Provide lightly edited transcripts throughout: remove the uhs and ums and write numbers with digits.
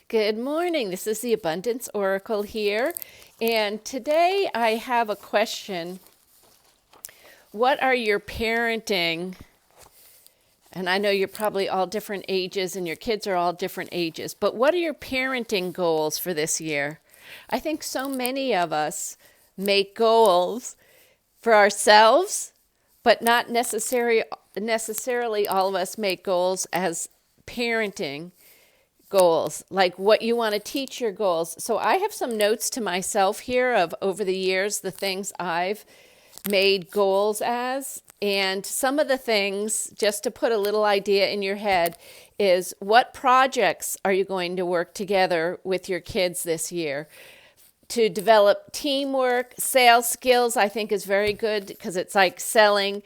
Good morning. This is the Abundance Oracle here. And today I have a question. What are your parenting? And I know you're probably all different ages and your kids are all different ages, but what are your parenting goals for this year? I think so many of us make goals for ourselves, but not necessarily all of us make goals as parenting goals, like what you want to teach your goals. So I have some notes to myself here of over the years, the things I've made goals as. And some of the things, just to put a little idea in your head, is what projects are you going to work together with your kids this year? To develop teamwork, sales skills, I think is very good because it's like selling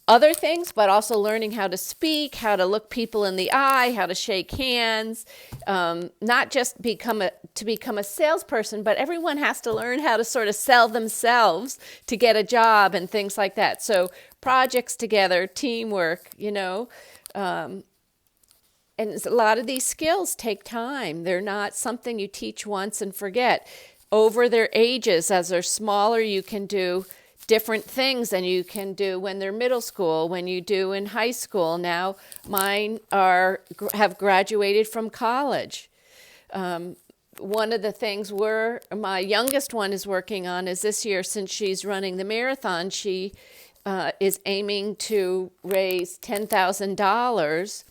other things, but also learning how to speak, how to look people in the eye, how to shake hands, not just become a salesperson, but everyone has to learn how to sort of sell themselves to get a job and things like that. So projects together, teamwork, and a lot of these skills take time. They're not something you teach once and forget. Over their ages, as they're smaller, you can do different things than you can do when they're middle school, when you do in high school. Now, mine have graduated from college. One of the things my youngest one is working on is this year, since she's running the marathon, she is aiming to raise $10,000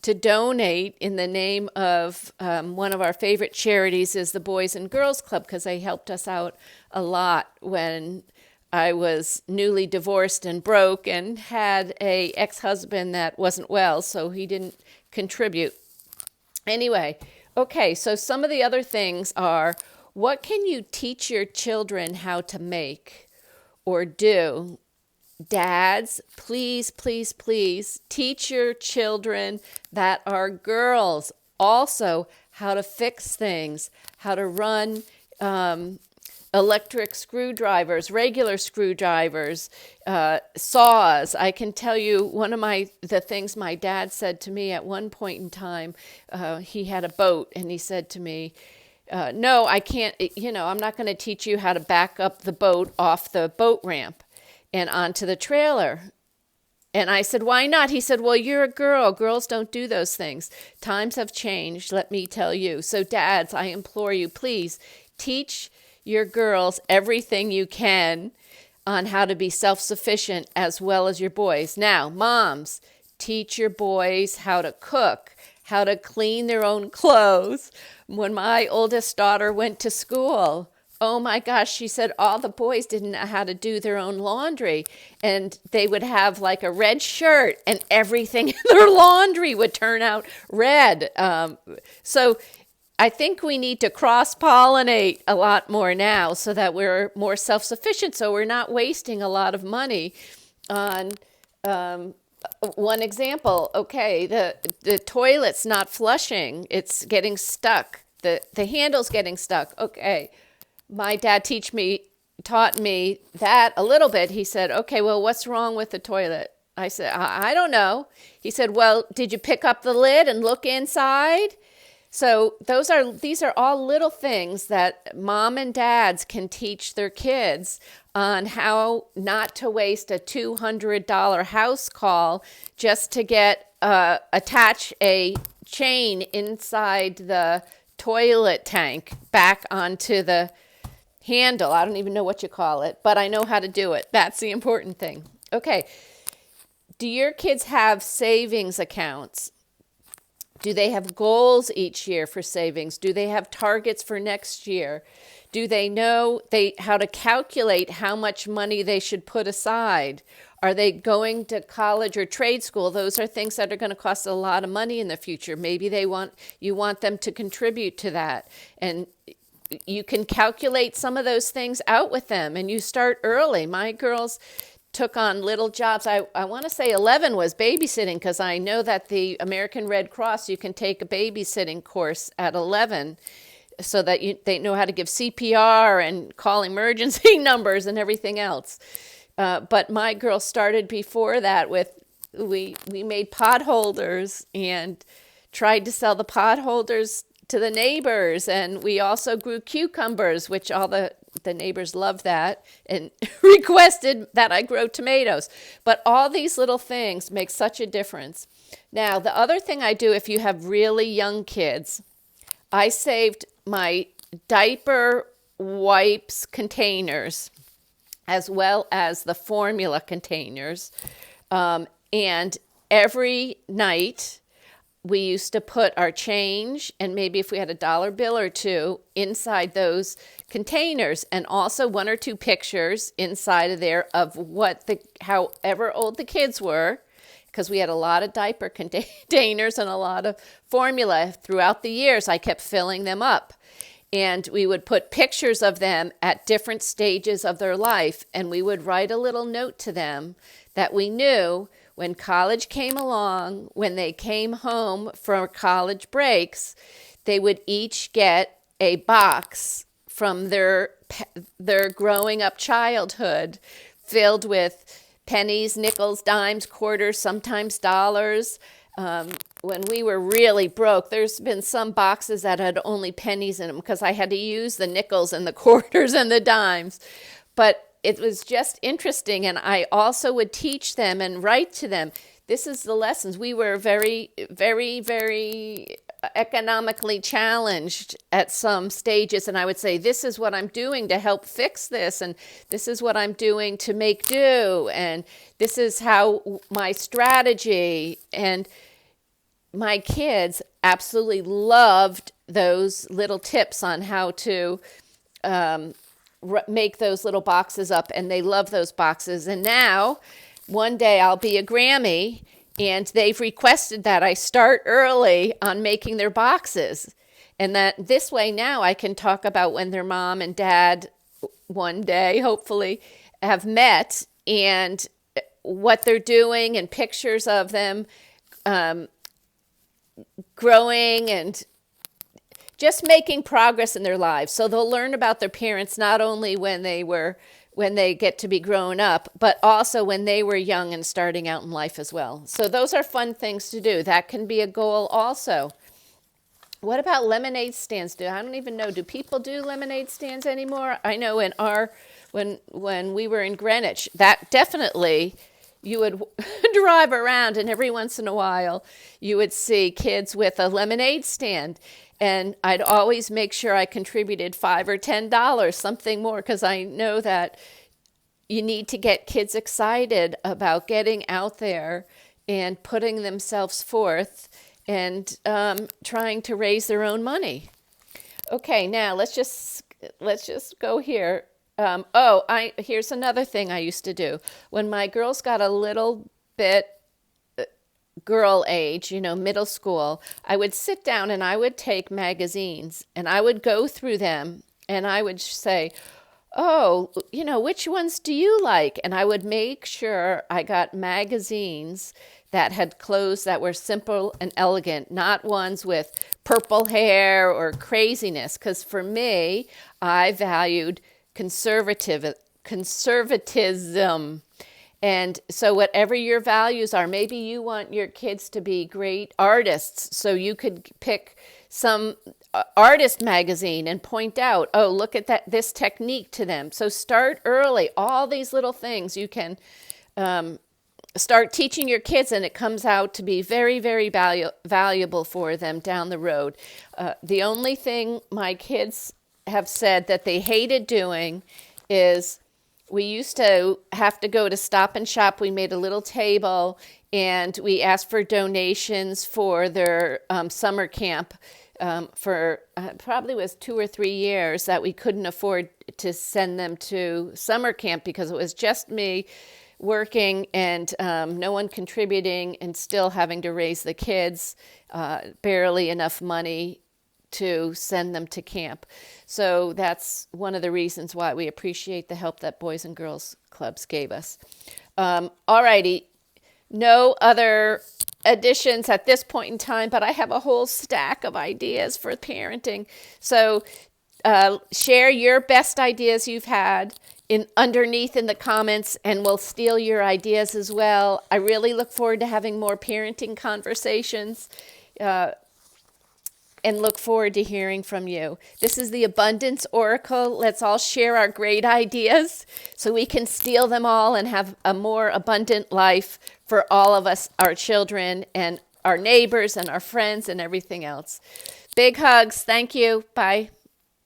to donate in the name of one of our favorite charities is the Boys and Girls Club, because they helped us out a lot when I was newly divorced and broke and had a ex-husband that wasn't well, so he didn't contribute. Anyway, okay, so some of the other things are, what can you teach your children how to make or do? Dads, please, please, please teach your children that are girls also how to fix things, how to run electric screwdrivers, regular screwdrivers, saws. I can tell you one of the things my dad said to me at one point in time, he had a boat and he said to me, no, I can't, I'm not going to teach you how to back up the boat off the boat ramp and onto the trailer. And I said, why not? He said, well, you're a girl. Girls don't do those things. Times have changed, let me tell you. So dads, I implore you, please teach your girls everything you can on how to be self-sufficient as well as your boys. Now, moms, teach your boys how to cook, how to clean their own clothes. When my oldest daughter went to school, oh my gosh, she said all the boys didn't know how to do their own laundry. And they would have like a red shirt and everything in their laundry would turn out red. So I think we need to cross-pollinate a lot more now so that we're more self-sufficient, so we're not wasting a lot of money on one example. Okay, the toilet's not flushing. It's getting stuck. The handle's getting stuck. Okay, my dad taught me that a little bit. He said, okay, well, what's wrong with the toilet? I said, I don't know. He said, well, did you pick up the lid and look inside? So these are all little things that mom and dads can teach their kids on how not to waste a $200 house call just to attach a chain inside the toilet tank back onto the handle. I don't even know what you call it, but I know how to do it. That's the important thing. Okay. Do your kids have savings accounts? Do they have goals each year for savings? Do they have targets for next year? Do they know how to calculate how much money they should put aside? Are they going to college or trade school? Those are things that are going to cost a lot of money in the future. Maybe you want them to contribute to that. And you can calculate some of those things out with them, and you start early. My girls took on little jobs. I want to say 11 was babysitting, because I know that the American Red Cross, you can take a babysitting course at 11 so that they know how to give CPR and call emergency numbers and everything else. But my girls started before that we made pot holders and tried to sell the pot holders to the neighbors, and we also grew cucumbers, which all the neighbors loved that and requested that I grow tomatoes. But all these little things make such a difference. Now, the other thing I do if you have really young kids, I saved my diaper wipes containers as well as the formula containers. And every night we used to put our change, and maybe if we had a dollar bill or two, inside those containers, and also one or two pictures inside of there of however old the kids were, because we had a lot of diaper containers and a lot of formula throughout the years. I kept filling them up. And we would put pictures of them at different stages of their life, and we would write a little note to them that we knew when college came along, when they came home for college breaks, they would each get a box from their growing up childhood filled with pennies, nickels, dimes, quarters, sometimes dollars. When we were really broke, there's been some boxes that had only pennies in them because I had to use the nickels and the quarters and the dimes. But it was just interesting, and I also would teach them and write to them. This is the lessons. We were very, very, very economically challenged at some stages, and I would say, this is what I'm doing to help fix this, and this is what I'm doing to make do, and this is how my strategy. And my kids absolutely loved those little tips on how to make those little boxes up, and they love those boxes. And now, one day I'll be a Grammy, and they've requested that I start early on making their boxes. And that this way now I can talk about when their mom and dad one day, hopefully, have met, and what they're doing, and pictures of them growing and just making progress in their lives. So they'll learn about their parents not only when they get to be grown up, but also when they were young and starting out in life as well. So those are fun things to do. That can be a goal also. What about lemonade stands? I don't even know. Do people do lemonade stands anymore? I know when we were in Greenwich, that definitely, you would drive around, and every once in a while you would see kids with a lemonade stand. And I'd always make sure I contributed $5 or $10, something more, because I know that you need to get kids excited about getting out there and putting themselves forth and trying to raise their own money. Okay, now let's just go here. Here's another thing I used to do. When my girls got a little bit girl age, middle school, I would sit down and I would take magazines and I would go through them and I would say, oh, which ones do you like? And I would make sure I got magazines that had clothes that were simple and elegant, not ones with purple hair or craziness. Because for me, I valued conservatism. And so whatever your values are, maybe you want your kids to be great artists, so you could pick some artist magazine and point out, oh, look at this technique to them. So start early. All these little things you can start teaching your kids, and it comes out to be very, very valuable for them down the road. The only thing my kids have said that they hated doing is, we used to have to go to Stop and Shop. We made a little table, and we asked for donations for their summer camp for probably was 2 or 3 years that we couldn't afford to send them to summer camp because it was just me working and no one contributing and still having to raise the kids, barely enough money to send them to camp. So that's one of the reasons why we appreciate the help that Boys and Girls Clubs gave us. All righty. No other additions at this point in time, but I have a whole stack of ideas for parenting. So share your best ideas you've had underneath in the comments, and we'll steal your ideas as well. I really look forward to having more parenting conversations. and look forward to hearing from you. This is the Abundance Oracle. Let's all share our great ideas so we can steal them all and have a more abundant life for all of us, our children and our neighbors and our friends and everything else. Big hugs. Thank you. Bye.